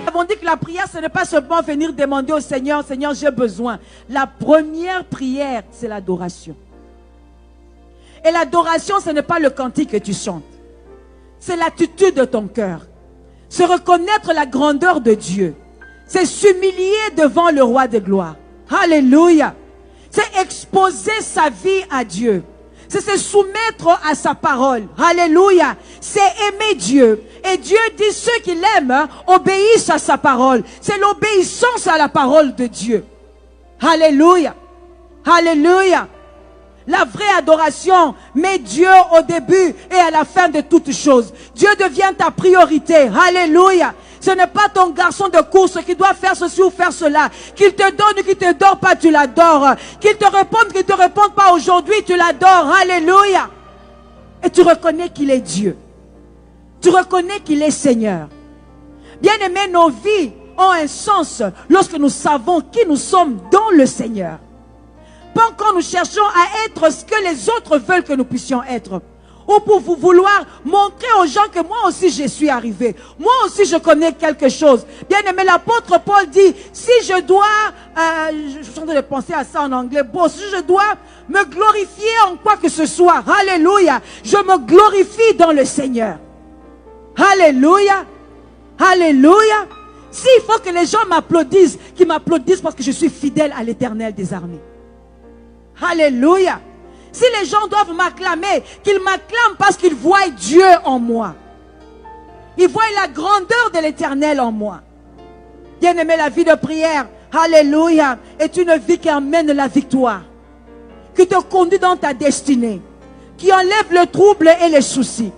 avons dit que la prière, ce n'est pas seulement venir demander au Seigneur, Seigneur, j'ai besoin. La première prière, c'est l'adoration. Et l'adoration, ce n'est pas le cantique que tu chantes. C'est l'attitude de ton cœur. C'est reconnaître la grandeur de Dieu. C'est s'humilier devant le roi de gloire. Alléluia. C'est exposer sa vie à Dieu. C'est se soumettre à sa parole. Alléluia. C'est aimer Dieu. Et Dieu dit, ceux qui l'aiment obéissent à sa parole. C'est l'obéissance à la parole de Dieu. Alléluia. Alléluia. La vraie adoration met Dieu au début et à la fin de toutes choses. Dieu devient ta priorité. Alléluia. Ce n'est pas ton garçon de course qui doit faire ceci ou faire cela. Qu'il te donne ou qu'il ne te donne pas, tu l'adores. Qu'il te réponde, qu'il ne te réponde pas aujourd'hui, tu l'adores. Alléluia. Et tu reconnais qu'il est Dieu. Tu reconnais qu'il est Seigneur. Bien-aimés, nos vies ont un sens lorsque nous savons qui nous sommes dans le Seigneur. Pas quand nous cherchons à être ce que les autres veulent que nous puissions être. Ou pour vous vouloir montrer aux gens que moi aussi je suis arrivé. Moi aussi je connais quelque chose. Bien aimé, l'apôtre Paul dit, si je dois, je suis en train de penser à ça en anglais, bon, si je dois me glorifier en quoi que ce soit, alléluia, je me glorifie dans le Seigneur. Alléluia, alléluia. S'il faut que les gens m'applaudissent, qu'ils m'applaudissent parce que je suis fidèle à l'Éternel des armées. Alléluia. Si les gens doivent m'acclamer, qu'ils m'acclament parce qu'ils voient Dieu en moi. Ils voient la grandeur de l'Éternel en moi. Bien-aimé, la vie de prière, alléluia, est une vie qui amène la victoire. Qui te conduit dans ta destinée. Qui enlève le trouble et les soucis.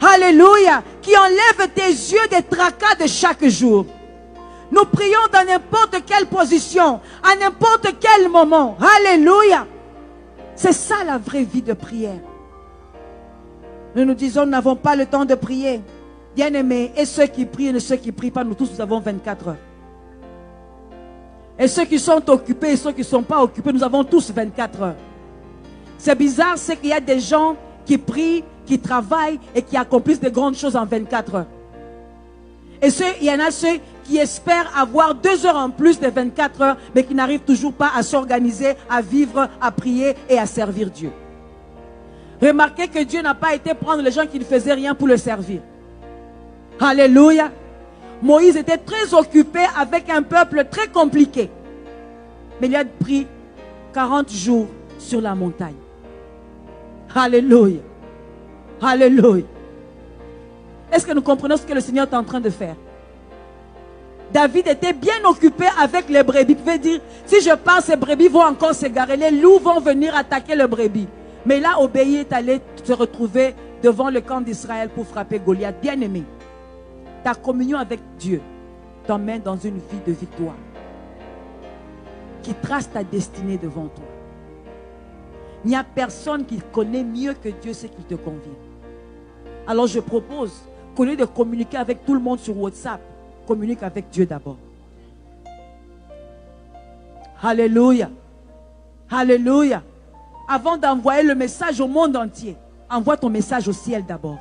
Alléluia. Qui enlève tes yeux des tracas de chaque jour. Nous prions dans n'importe quelle position, à n'importe quel moment. Alléluia. C'est ça la vraie vie de prière. Nous nous disons, nous n'avons pas le temps de prier. Bien-aimés, et ceux qui prient et ceux qui ne prient pas, nous tous, nous avons 24 heures. Et ceux qui sont occupés et ceux qui ne sont pas occupés, nous avons tous 24 heures. C'est bizarre, c'est qu'il y a des gens qui prient, qui travaillent et qui accomplissent de grandes choses en 24 heures. Et il y en a ceux qui espèrent avoir 2 heures en plus de 24 heures, mais qui n'arrivent toujours pas à s'organiser, à vivre, à prier et à servir Dieu. Remarquez que Dieu n'a pas été prendre les gens qui ne faisaient rien pour le servir. Alléluia. Moïse était très occupé avec un peuple très compliqué. Mais il a pris 40 jours sur la montagne. Alléluia. Alléluia. Est-ce que nous comprenons ce que le Seigneur est en train de faire? David était bien occupé avec les brebis. Il pouvait dire, si je pars, ces brebis vont encore s'égarer. Les loups vont venir attaquer les brebis. Mais il a obéi et est allé se retrouver devant le camp d'Israël pour frapper Goliath. Bien aimé, ta communion avec Dieu t'emmène dans une vie de victoire qui trace ta destinée devant toi. Il n'y a personne qui connaît mieux que Dieu ce qui te convient. Alors je propose qu'au lieu de communiquer avec tout le monde sur WhatsApp, communique avec Dieu d'abord. Alléluia. Alléluia. Avant d'envoyer le message au monde entier, envoie ton message au ciel d'abord.